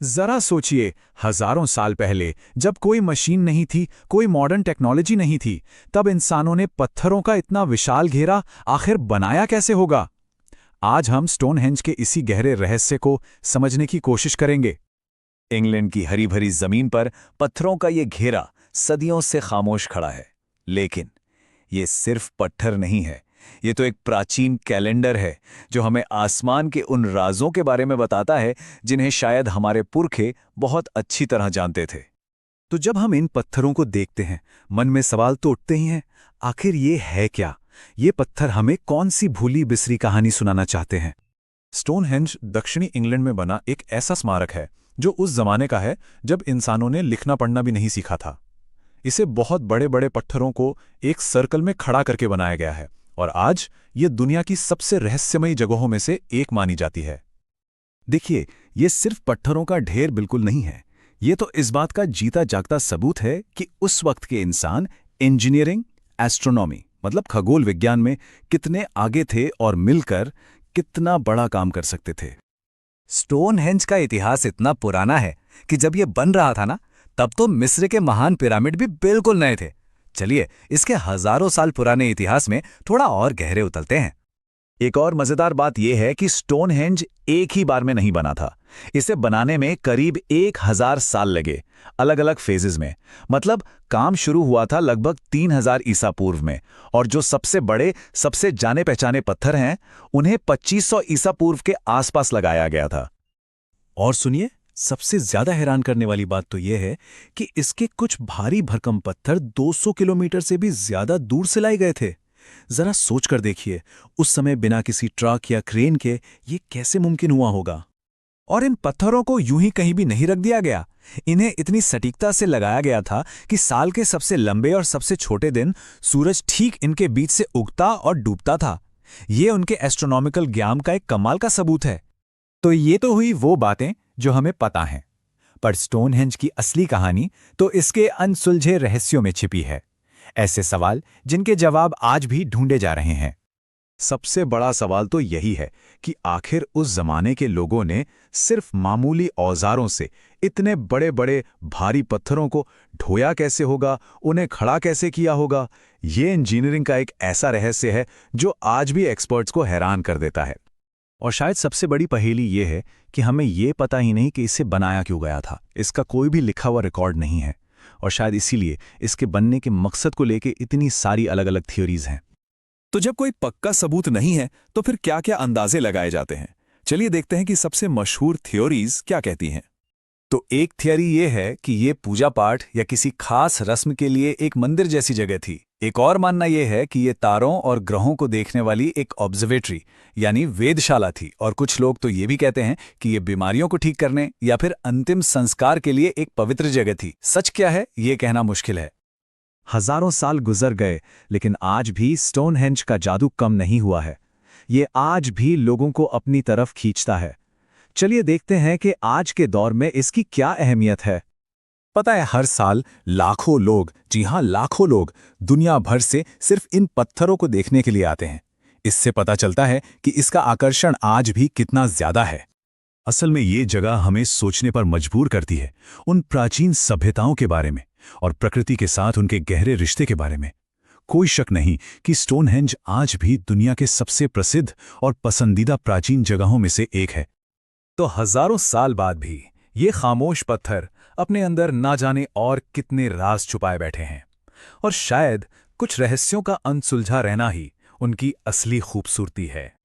जरा सोचिए, हजारों साल पहले जब कोई मशीन नहीं थी, कोई मॉडर्न टेक्नोलॉजी नहीं थी, तब इंसानों ने पत्थरों का इतना विशाल घेरा आखिर बनाया कैसे होगा? आज हम स्टोनहेंज के इसी गहरे रहस्य को समझने की कोशिश करेंगे। इंग्लैंड की हरी भरी जमीन पर पत्थरों का ये घेरा सदियों से खामोश खड़ा है। लेकिन ये सिर्फ पत्थर नहीं है, ये तो एक प्राचीन कैलेंडर है जो हमें आसमान के उन राजों के बारे में बताता है जिन्हें शायद हमारे पुरखे बहुत अच्छी तरह जानते थे। तो जब हम इन पत्थरों को देखते हैं, मन में सवाल तो उठते ही हैं, आखिर ये है क्या? ये पत्थर हमें कौन सी भूली बिसरी कहानी सुनाना चाहते हैं? स्टोनहेंज दक्षिणी इंग्लैंड में बना एक ऐसा स्मारक है जो उस जमाने का है जब इंसानों ने लिखना पढ़ना भी नहीं सीखा था। इसे बहुत बड़े बड़े पत्थरों को एक सर्कल में खड़ा करके बनाया गया है और आज ये दुनिया की सबसे रहस्यमयी जगहों में से एक मानी जाती है। देखिए, ये सिर्फ पत्थरों का ढेर बिल्कुल नहीं है, ये तो इस बात का जीता जागता सबूत है कि उस वक्त के इंसान इंजीनियरिंग, एस्ट्रोनॉमी मतलब खगोल विज्ञान में कितने आगे थे और मिलकर कितना बड़ा काम कर सकते थे। स्टोनहेंज का इतिहास इतना पुराना है कि जब ये बन रहा था ना, तब तो मिस्र के महान पिरामिड भी बिल्कुल नए थे। चलिए, इसके हजारों साल पुराने इतिहास में थोड़ा और गहरे उतरते हैं। एक और मजेदार बात यह है कि स्टोनहेंज एक ही बार में नहीं बना था। इसे बनाने में करीब 1000 साल लगे, अलग अलग फेजेस में। मतलब काम शुरू हुआ था लगभग 3000 ईसा पूर्व में, और जो सबसे बड़े, सबसे जाने पहचाने पत्थर हैं, उन्हें 2500 ईसा पूर्व के आसपास लगाया गया था। और सुनिए, सबसे ज्यादा हैरान करने वाली बात तो यह है कि इसके कुछ भारी भरकम पत्थर 200 किलोमीटर से भी ज्यादा दूर से लाए गए थे। जरा सोचकर देखिए, उस समय बिना किसी ट्रक या क्रेन के ये कैसे मुमकिन हुआ होगा। और इन पत्थरों को यूं ही कहीं भी नहीं रख दिया गया। इन्हें इतनी सटीकता से लगाया गया था कि साल के सबसे लंबे और सबसे छोटे दिन सूरज ठीक इनके बीच से उगता और डूबता था। ये उनके एस्ट्रोनॉमिकल ज्ञान का एक कमाल का सबूत है। तो ये तो हुई वो बातें जो हमें पता हैं, पर स्टोनहेंज की असली कहानी तो इसके अनसुलझे रहस्यों में छिपी है। ऐसे सवाल जिनके जवाब आज भी ढूंढे जा रहे हैं। सबसे बड़ा सवाल तो यही है कि आखिर उस जमाने के लोगों ने सिर्फ मामूली औजारों से इतने बड़े बड़े भारी पत्थरों को ढोया कैसे होगा, उन्हें खड़ा कैसे किया होगा। ये इंजीनियरिंग का एक ऐसा रहस्य है जो आज भी एक्सपर्ट्स को हैरान कर देता है। और शायद सबसे बड़ी पहेली ये है कि हमें ये पता ही नहीं कि इसे बनाया क्यों गया था। इसका कोई भी लिखा हुआ रिकॉर्ड नहीं है, और शायद इसीलिए इसके बनने के मकसद को लेकर इतनी सारी अलग अलग थ्योरीज हैं। तो जब कोई पक्का सबूत नहीं है तो फिर क्या क्या अंदाजे लगाए जाते हैं? चलिए देखते हैं कि सबसे मशहूर थ्योरीज क्या कहती हैं। तो एक थियरी ये है कि ये पूजा पाठ या किसी खास रस्म के लिए एक मंदिर जैसी जगह थी। एक और मानना यह है कि ये तारों और ग्रहों को देखने वाली एक ऑब्जर्वेटरी यानी वेधशाला थी। और कुछ लोग तो ये भी कहते हैं कि ये बीमारियों को ठीक करने या फिर अंतिम संस्कार के लिए एक पवित्र जगह थी। सच क्या है ये कहना मुश्किल है। हजारों साल गुजर गए, लेकिन आज भी स्टोनहेंज का जादू कम नहीं हुआ है। ये आज भी लोगों को अपनी तरफ खींचता है। चलिए देखते हैं कि आज के दौर में इसकी क्या अहमियत है। पता है, हर साल लाखों लोग, जी हां लाखों लोग, दुनिया भर से सिर्फ इन पत्थरों को देखने के लिए आते हैं। इससे पता चलता है कि इसका आकर्षण आज भी कितना ज्यादा है। असल में ये जगह हमें सोचने पर मजबूर करती है, उन प्राचीन सभ्यताओं के बारे में और प्रकृति के साथ उनके गहरे रिश्ते के बारे में। कोई शक नहीं कि स्टोनहेंज आज भी दुनिया के सबसे प्रसिद्ध और पसंदीदा प्राचीन जगहों में से एक है। तो हजारों साल बाद भी ये खामोश पत्थर अपने अंदर ना जाने और कितने राज छुपाए बैठे हैं। और शायद कुछ रहस्यों का अनसुलझा रहना ही उनकी असली खूबसूरती है।